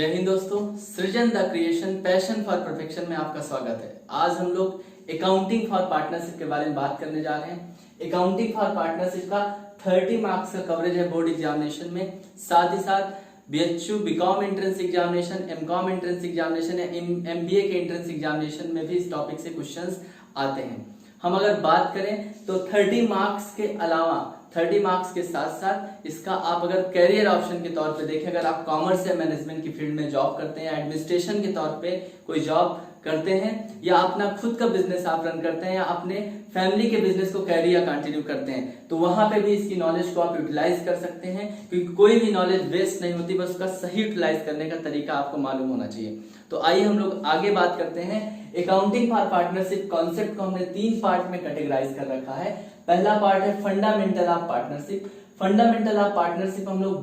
जय हिंद दोस्तों, सृजन the creation passion for perfection में आपका स्वागत है। आज हम लोग अकाउंटिंग फॉर पार्टनरशिप के बारे में बात करने जा रहे हैं। अकाउंटिंग फॉर पार्टनरशिप का 30 मार्क्स का कवरेज है बोर्ड एग्जामिनेशन में। साथ ही साथ BHU BCom entrance examination, MCom entrance examination या एमबीए के एंट्रेंस एग्जामिनेशन में भी इस टॉपिक से क्वेश्चंस आते हैं। हम अगर बात करें तो 30 मार्क्स के अलावा 30 मार्क्स के साथ साथ इसका आप अगर कैरियर ऑप्शन के तौर पे देखें, अगर आप कॉमर्स या मैनेजमेंट की फील्ड में जॉब करते हैं या एडमिनिस्ट्रेशन के तौर पे कोई जॉब करते हैं या अपना खुद का बिजनेस आप रन करते हैं या अपने फैमिली के बिजनेस को कैरी या कंटिन्यू करते हैं, तो वहां पे भी इसकी नॉलेज को आप यूटिलाइज कर सकते हैं। क्योंकि कोई भी नॉलेज वेस्ट नहीं होती, बस उसका सही यूटिलाइज करने का तरीका आपको मालूम होना चाहिए। तो आइए हम लोग आगे बात करते हैं। अकाउंटिंग फॉर पार्टनरशिप कॉन्सेप्ट को हमने 3 पार्ट में कैटेगराइज कर रखा है। पहला पार्ट है fundamental of partnership. Fundamental of partnership हम लोग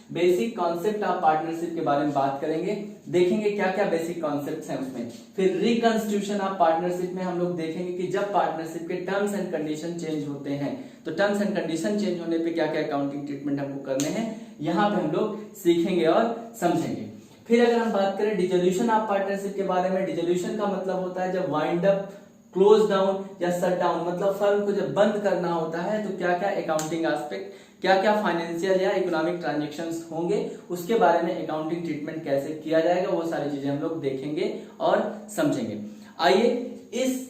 बेसिक कॉन्सेप्ट ऑफ पार्टनरशिप के बारे में बात करेंगे, देखेंगे क्या क्या बेसिक कॉन्सेप्ट्स हैं उसमें। फिर रिकंस्टिट्यूशन ऑफ पार्टनरशिप में हम लोग देखेंगे कि जब पार्टनरशिप के टर्म्स एंड कंडीशन चेंज होते हैं तो टर्म्स एंड कंडीशन चेंज होने पे क्या क्या अकाउंटिंग ट्रीटमेंट हमको करने हैं, यहाँ पे हम लोग सीखेंगे और समझेंगे। फिर अगर हम बात करें डिसोल्यूशन ऑफ पार्टनरशिप के बारे में, डिसोल्यूशन का मतलब होता है जब वाइंड अप, क्लोज डाउन या शट डाउन, मतलब फर्म को जब बंद करना होता है तो क्या क्या अकाउंटिंग एस्पेक्ट, क्या क्या फाइनेंशियल या इकोनॉमिक ट्रांजैक्शंस होंगे, उसके बारे में अकाउंटिंग ट्रीटमेंट कैसे किया जाएगा, वो सारी चीजें हम लोग देखेंगे और समझेंगे। आइए इस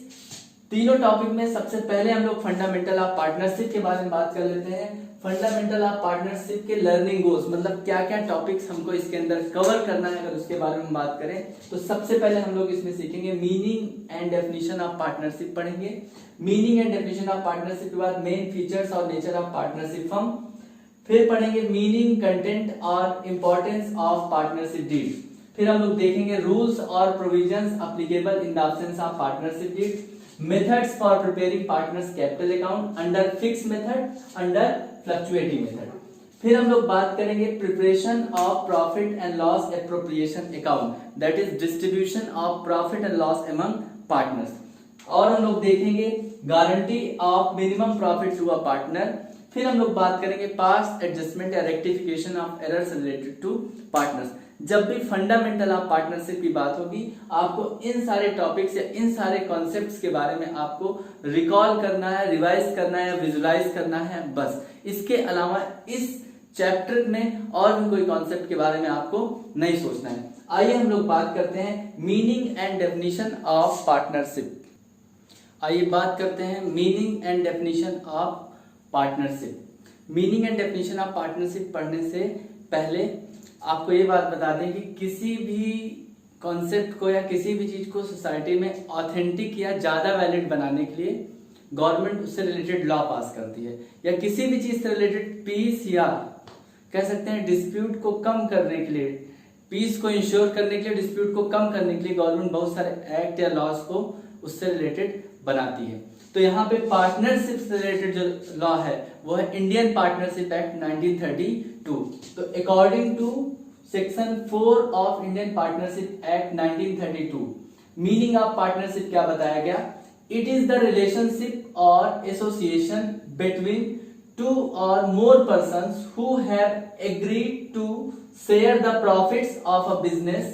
तीनों टॉपिक में सबसे पहले हम लोग फंडामेंटल ऑफ पार्टनरशिप के बारे में बात कर लेते हैं। फंडामेंटल ऑफ पार्टनरशिप के लर्निंग गोल्स, मतलब क्या क्या टॉपिक्स हमको इसके अंदर कवर करना है, अगर उसके बारे में बात करें तो सबसे पहले हम लोग इसमें सीखेंगे meaning and definition of partnership पढ़ेंगे। Meaning and definition of partnership के बाद मेन फीचर्स और नेचर ऑफ पार्टनरशिप फर्म। फिर पढ़ेंगे मीनिंग, कंटेंट और इंपॉर्टेंस ऑफ पार्टनरशिप डीड। फिर हम लोग देखेंगे रूल्स और provisions applicable in the absence of partnership deed. Methods for preparing partners capital account under fixed method, under fluctuating method। फिर हम लोग बात करेंगे preparation of profit and loss appropriation account, that is distribution of profit and loss among partners. और हम लोग देखेंगे guarantee of minimum profit to a partner. फिर हम लोग बात करेंगे पास्ट एडजस्टमेंट या rectification of errors related to partners. जब भी फंडामेंटल ऑफ पार्टनरशिप की बात होगी, आपको इन सारे टॉपिक्स या इन सारे कॉन्सेप्ट्स के बारे में आपको रिकॉल करना है, रिवाइज करना है, विजुलाइज करना है, बस। इसके अलावा इस चैप्टर में और भी कोई कॉन्सेप्ट के बारे में आपको नहीं सोचना है। आइए हम लोग बात करते हैं meaning and definition of partnership. आइए बात करते हैं meaning and definition of partnership. Meaning and definition of partnership पढ़ने से पहले आपको ये बात बता दें कि किसी भी कॉन्सेप्ट को या किसी भी चीज को सोसाइटी में ऑथेंटिक या ज्यादा वैलिड बनाने के लिए गवर्नमेंट उससे रिलेटेड लॉ पास करती है, या किसी भी चीज से रिलेटेड पीस या कह सकते हैं डिस्प्यूट को कम करने के लिए, पीस को इंश्योर करने के लिए, डिस्प्यूट को कम करने के लिए गवर्नमेंट बहुत सारे एक्ट या लॉज को उससे रिलेटेड बनाती है। तो यहाँ पे पार्टनरशिप से रिलेटेड जो लॉ है वो है इंडियन पार्टनरशिप एक्ट 1932। तो according to section 4 of Indian partnership act 1932, meaning of partnership क्या बताया गया? इट इज द रिलेशनशिप और association between 2 or more persons who have agreed to share the profits of a business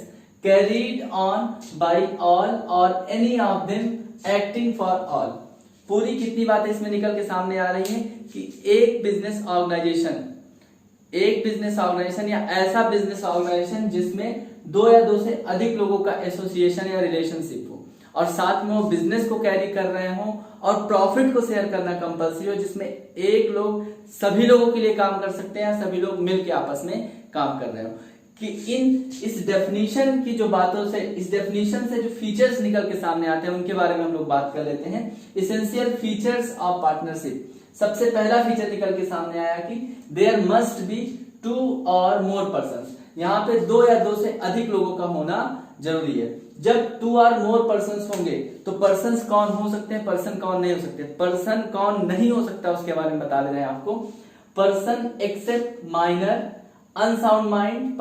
carried on by all or any of them acting for all। पूरी कितनी बातें इसमें निकल के सामने आ रही हैं कि एक बिजनेस ऑर्गेनाइजेशन या ऐसा बिजनेस ऑर्गेनाइजेशन जिसमें 2 या 2 से अधिक लोगों का एसोसिएशन या रिलेशनशिप हो, और साथ में वो बिजनेस को कैरी कर रहे हो और प्रॉफिट को शेयर करना कंपल्सरी हो, जिसमें एक लोग सभी लोगों के लिए काम कर सकते हैं, सभी लोग मिलकर आपस में काम कर रहे हो। कि इस डेफिनेशन की जो बातों से, इस डेफिनेशन से जो फीचर्स निकल के सामने आते हैं उनके बारे में हम लोग बात कर लेते हैं। Essential features of partnership. सबसे पहला फीचर निकल के सामने आया कि there must be 2 or more persons। यहाँ पे 2 या 2 से अधिक लोगों का होना जरूरी है। जब 2 or more persons होंगे तो पर्सन्स कौन हो सकते हैं, पर्सन कौन नहीं हो सकते। पर्सन कौन नहीं हो सकता उसके बारे में बता दे रहे हैं आपको। Person except minor, unsound mind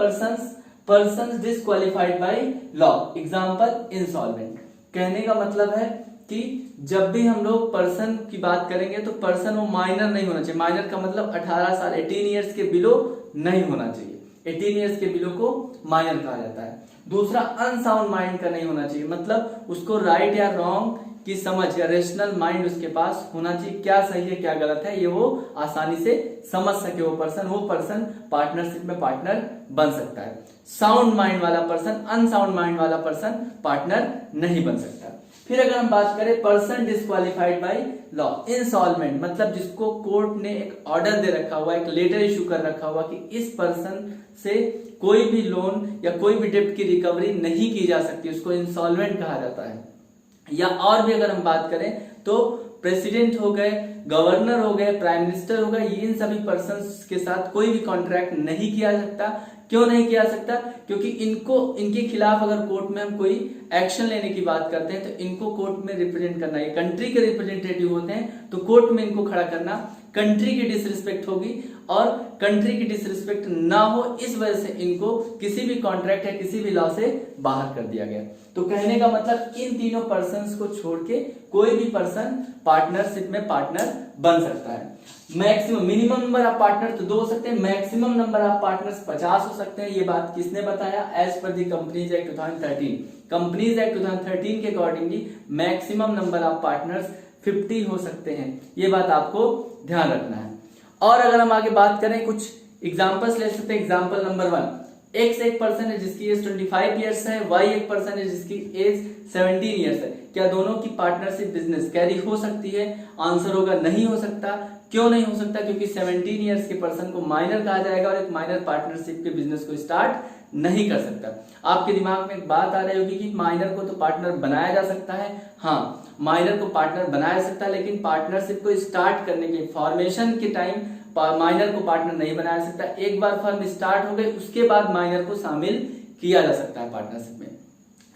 persons disqualified by law, example insolvent. कहने का मतलब है कि जब भी हम लोग पर्सन की बात करेंगे तो पर्सन वो माइनर नहीं होना चाहिए। माइनर का मतलब 18 साल 18 ईयर्स के बिलो नहीं होना चाहिए। 18 ईयर्स के बिलो को माइनर कहा जाता है। दूसरा, अनसाउंड माइंड का नहीं होना चाहिए, मतलब उसको राइट या रॉन्ग की समझ या रेशनल माइंड उसके पास होना चाहिए, क्या सही है क्या गलत है ये वो आसानी से समझ सके। वो पर्सन पार्टनरशिप में पार्टनर बन सकता है। साउंड माइंड वाला पर्सन, अनसाउंड माइंड वाला पर्सन पार्टनर नहीं बन सकता। फिर अगर हम बात करें person disqualified by law, insolvent, मतलब जिसको कोर्ट ने एक ऑर्डर दे रखा हुआ, एक लेटर इशू कर रखा हुआ कि इस पर्सन से कोई भी लोन या कोई भी डेब्ट की रिकवरी नहीं की जा सकती, उसको इंसॉल्वेंट कहा जाता है। या और भी अगर हम बात करें तो प्रेसिडेंट हो गए, गवर्नर हो गए, प्राइम मिनिस्टर हो गए, इन सभी पर्संस के साथ कोई भी कॉन्ट्रैक्ट नहीं किया जा सकता। क्यों नहीं किया सकता? क्योंकि इनके खिलाफ अगर कोर्ट में हम कोई एक्शन लेने की बात करते हैं तो इनको कोर्ट में रिप्रेजेंट करना, ये कंट्री के रिप्रेजेंटेटिव होते हैं, तो कोर्ट में इनको खड़ा करना कंट्री की डिसरिस्पेक्ट होगी, और कंट्री की डिसरिस्पेक्ट ना हो इस वजह से इनको किसी भी कॉन्ट्रैक्ट या किसी भी लॉ से बाहर कर दिया गया। तो कहने का मतलब इन तीनों पर्संस को छोड़ के कोई भी पर्सन पार्टनरशिप में पार्टनर बन सकता है। Maximum, minimum number of partner तो 2 हो सकते हैं, मैक्सिमम नंबर ऑफ पार्टनर्स 50 हो सकते हैं। ये बात किसने बताया? एज पर दी कंपनीज एक्ट 2013। कंपनीज एक्ट 2013 के accordingly maximum number of partners 50 हो सकते हैं। ये बात आपको ध्यान रखना है। और अगर हम आगे बात करें, कुछ एग्जांपल्स ले सकते हैं। एग्जांपल नंबर 1, X एक पर्सन है जिसकी एज 25 ईयर्स है, Y एक पर्सन है जिसकी एज 17 ईयर्स है। क्या दोनों की पार्टनरशिप बिजनेस कैरी हो सकती है? आंसर होगा नहीं हो सकता। क्यों नहीं हो सकता? क्योंकि 17 ईयर्स के पर्सन को माइनर कहा जाएगा और एक माइनर पार्टनरशिप के बिजनेस को स्टार्ट नहीं कर सकता। आपके दिमाग में एक बात आ रही होगी कि माइनर को तो पार्टनर बनाया जा सकता है। हाँ, माइनर को पार्टनर बनाया जा सकता है, लेकिन पार्टनरशिप को स्टार्ट करने के फॉर्मेशन के टाइम माइनर को पार्टनर नहीं बनाया सकता। एक बार फर्म स्टार्ट हो गई उसके बाद माइनर को शामिल किया जा सकता है पार्टनरशिप में।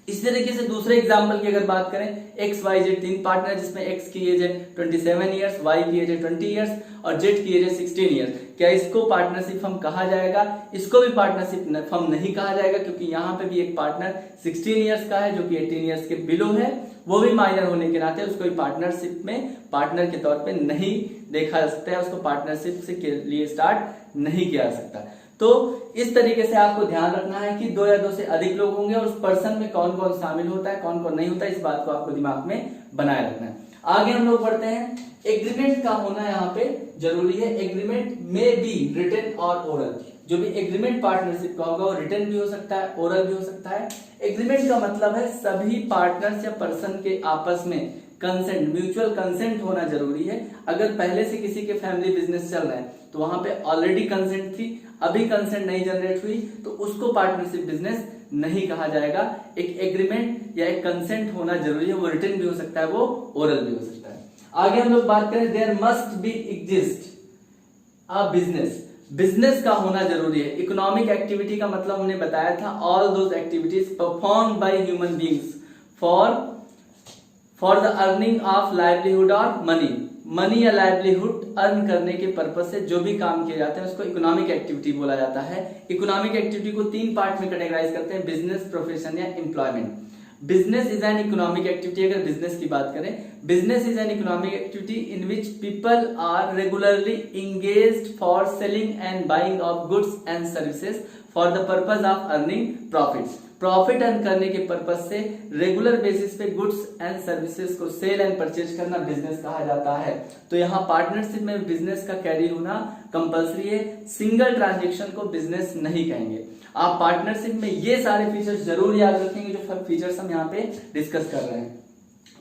इस तरीके से दूसरे एग्जांपल की अगर बात करें, XYZ 3 पार्टनर जिसमें X की एज है 27 ईयर्स, Y की एज है 20 ईयर्स और Z की एज है 16 ईयर्स। क्या इसको पार्टनरशिप फर्म कहा जाएगा? इसको भी पार्टनरशिप फर्म नहीं कहा जाएगा, क्योंकि यहाँ पे भी एक पार्टनर 16 ईयर्स का है जो कि 18 ईयर्स के बिलो है, वो भी माइनर होने के नाते उसको पार्टनरशिप में पार्टनर के तौर पे नहीं देखा जा सकता है, उसको पार्टनरशिप से के लिए स्टार्ट नहीं किया जा सकता। तो इस तरीके से आपको ध्यान रखना है कि 2 या 2 से अधिक लोग होंगे और उस पर्सन में कौन कौन शामिल होता है, कौन कौन नहीं होता है, इस बात को आपको दिमाग में बनाए रखना है। आगे हम लोग बढ़ते हैं। एग्रीमेंट का होना यहाँ पे जरूरी है। एग्रीमेंट में बी रिटन और ओरल। जो भी एग्रीमेंट पार्टनरशिप का होगा वो रिटन भी हो सकता है, ओरल भी हो सकता है। एग्रीमेंट का मतलब है सभी पार्टनर्स या पर्सन के आपस में कंसेंट, म्यूचुअल कंसेंट होना जरूरी है। अगर पहले से किसी के फैमिली बिजनेस चल रहा है तो वहां पे ऑलरेडी कंसेंट थी, अभी कंसेंट नहीं जनरेट हुई, तो उसको पार्टनरशिप बिजनेस नहीं कहा जाएगा। एक एग्रीमेंट या एक कंसेंट होना जरूरी है, वो रिटन भी हो सकता है, वो ओरल भी हो सकता है। आगे हम लोग बात करें, there must be exist a business. Business का होना जरूरी है। इकोनॉमिक एक्टिविटी का मतलब हमने बताया था, all those activities perform by human beings for the earning of livelihood और मनी या लाइवलीहुड अर्न करने के पर्पज से जो भी काम किए जाते हैं उसको इकोनॉमिक एक्टिविटी बोला जाता है। इकोनॉमिक एक्टिविटी को 3 पार्ट में कैटेगराइज करते हैं, बिजनेस, प्रोफेशन या employment. Business is an economic activity. अगर बिजनेस की बात करें, business is an economic activity in which people are regularly engaged for selling and buying of goods and services for the purpose of earning profit. Profit earn करने के purpose से regular basis पे goods and services को sale and purchase करना business कहा जाता है। तो यहाँ पार्टनरशिप में बिजनेस का कैरी होना कंपलसरी है। सिंगल ट्रांजेक्शन को बिजनेस नहीं कहेंगे। आप पार्टनरशिप में ये सारे फीचर्स जरूर याद रखेंगे जो फीचर्स हम यहाँ पे डिस्कस कर रहे हैं।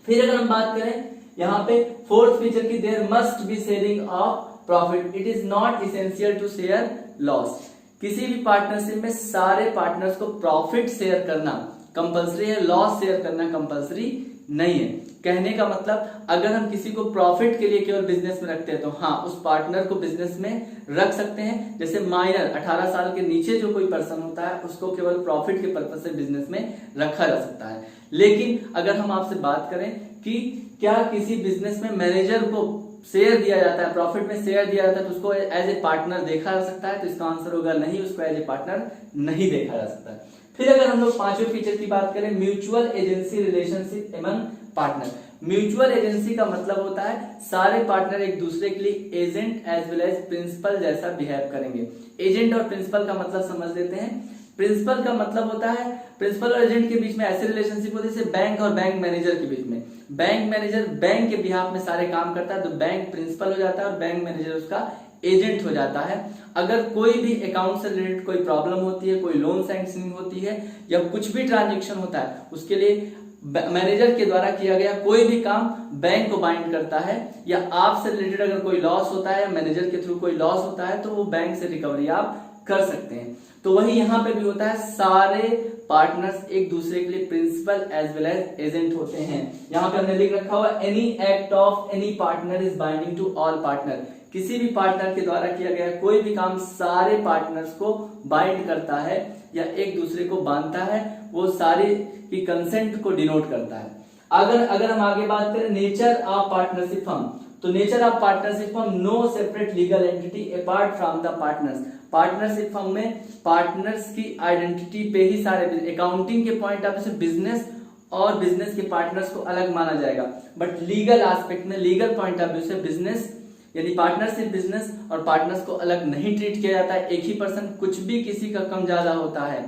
फिर अगर हम बात करें यहाँ पे 4th फीचर की, there must be sharing of profit. It is not essential to share loss. किसी भी पार्टनरशिप में सारे पार्टनर्स को प्रॉफिट शेयर करना कंपलसरी है, लॉस शेयर करना कंपलसरी नहीं है। कहने का मतलब अगर हम किसी को प्रॉफिट के लिए केवल बिजनेस में रखते हैं तो हाँ, उस पार्टनर को बिजनेस में रख सकते हैं। जैसे माइनर 18 साल के नीचे जो कोई पर्सन होता है उसको केवल प्रॉफिट के पर्पज से बिजनेस में रखा जा सकता है। लेकिन अगर हम आपसे बात करें कि क्या किसी बिजनेस में मैनेजर को शेयर दिया जाता है, प्रॉफिट में शेयर दिया जाता है, तो उसको एज ए पार्टनर देखा जा सकता है, तो इसका आंसर होगा नहीं, उसको एज ए पार्टनर नहीं देखा जा सकता है। फिर अगर हम लोग 5वें फीचर की बात करें, mutual agency relationship among partner. Mutual agency का मतलब होता है सारे पार्टनर एक दूसरे के लिए agent as well as principal जैसा बिहेव करेंगे। एजेंट और प्रिंसिपल का मतलब समझ लेते हैं। प्रिंसिपल का मतलब होता है प्रिंसिपल और एजेंट के बीच में ऐसे रिलेशनशिप होती है जैसे बैंक और बैंक मैनेजर के बीच में। बैंक मैनेजर बैंक के बिहाफ में सारे काम करता है तो बैंक प्रिंसिपल हो जाता है और बैंक मैनेजर उसका एजेंट हो जाता है। अगर कोई भी अकाउंट से रिलेटेड कोई प्रॉब्लम होती है, कोई लोन सैंक्शनिंग होती है या कुछ भी ट्रांजेक्शन होता है, उसके लिए मैनेजर के द्वारा किया गया कोई भी काम बैंक को बाइंड करता है। या आपसे रिलेटेड अगर कोई लॉस होता है, मैनेजर के थ्रू कोई लॉस होता है तो वो बैंक से रिकवरी आप कर सकते हैं। तो वही यहाँ पे भी होता है, सारे पार्टनर्स एक दूसरे के लिए principal as well as agent होते हैं। यहाँ पे हमने लिख रखा हुआ any act of any partner is binding to all partner. किसी भी पार्टनर के द्वारा किया गया कोई भी काम सारे पार्टनर्स को बाइंड करता है या एक दूसरे को बांधता है, वो सारे की कंसेंट को डिनोट करता है। अगर हम आगे बात करें नेचर ऑफ पार्टनरशिप फर्म, तो nature of partnership firm no separate legal entity apart from the partners. Partnership firm में पार्टनर्स की आइडेंटिटी पे ही सारे अकाउंटिंग के पॉइंट ऑफ व्यू से बिजनेस और बिजनेस के पार्टनर्स को अलग माना जाएगा, बट लीगल एस्पेक्ट में लीगल पॉइंट ऑफ व्यू से बिजनेस यानी पार्टनरशिप बिजनेस और पार्टनर्स को अलग नहीं ट्रीट किया जाता है। एक ही पर्सन कुछ भी किसी का कम ज्यादा होता है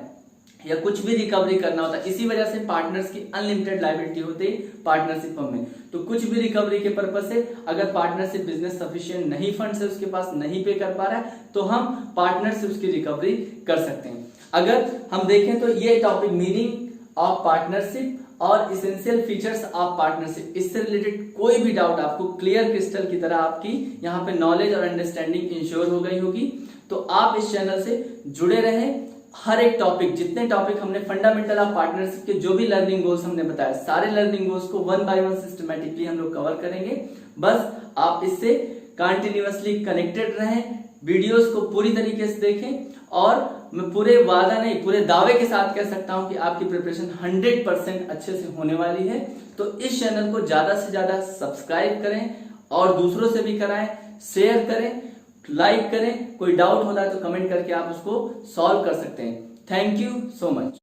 या कुछ भी रिकवरी करना होता है, इसी वजह से पार्टनर्स की अनलिमिटेड लायबिलिटी होती है पार्टनरशिप फर्म में। तो कुछ भी रिकवरी के पर्पज से अगर पार्टनरशिप बिजनेस सफिशिएंट नहीं फंड से उसके पास नहीं पे कर पा रहा है तो हम पार्टनर से उसकी रिकवरी कर सकते हैं। अगर हम देखें तो ये टॉपिक मीनिंग ऑफ पार्टनरशिप और इसेंशियल फीचर्स ऑफ पार्टनरशिप, इससे रिलेटेड कोई भी डाउट आपको क्लियर क्रिस्टल की तरह आपकी यहाँ पे नॉलेज और अंडरस्टैंडिंग इंश्योर हो गई होगी। तो आप इस चैनल से जुड़े रहें। हर एक टॉपिक, जितने टॉपिक हमने फंडामेंटल ऑफ पार्टनरशिप के जो भी लर्निंग गोल्स हमने बताया, सारे लर्निंग गोल्स को वन बाय वन सिस्टमैटिकली हम लोग कवर करेंगे। बस आप इससे कंटिन्यूअसली कनेक्टेड रहें, वीडियोस को पूरी तरीके से देखें और मैं पूरे वादा नहीं पूरे दावे के साथ कह सकता हूं कि आपकी प्रिपरेशन 100% अच्छे से होने वाली है। तो इस चैनल को ज्यादा से ज्यादा सब्सक्राइब करें और दूसरों से भी कराएं, शेयर करें, लाइक करें। कोई डाउट होता है तो कमेंट करके आप उसको सॉल्व कर सकते हैं। Thank you so much.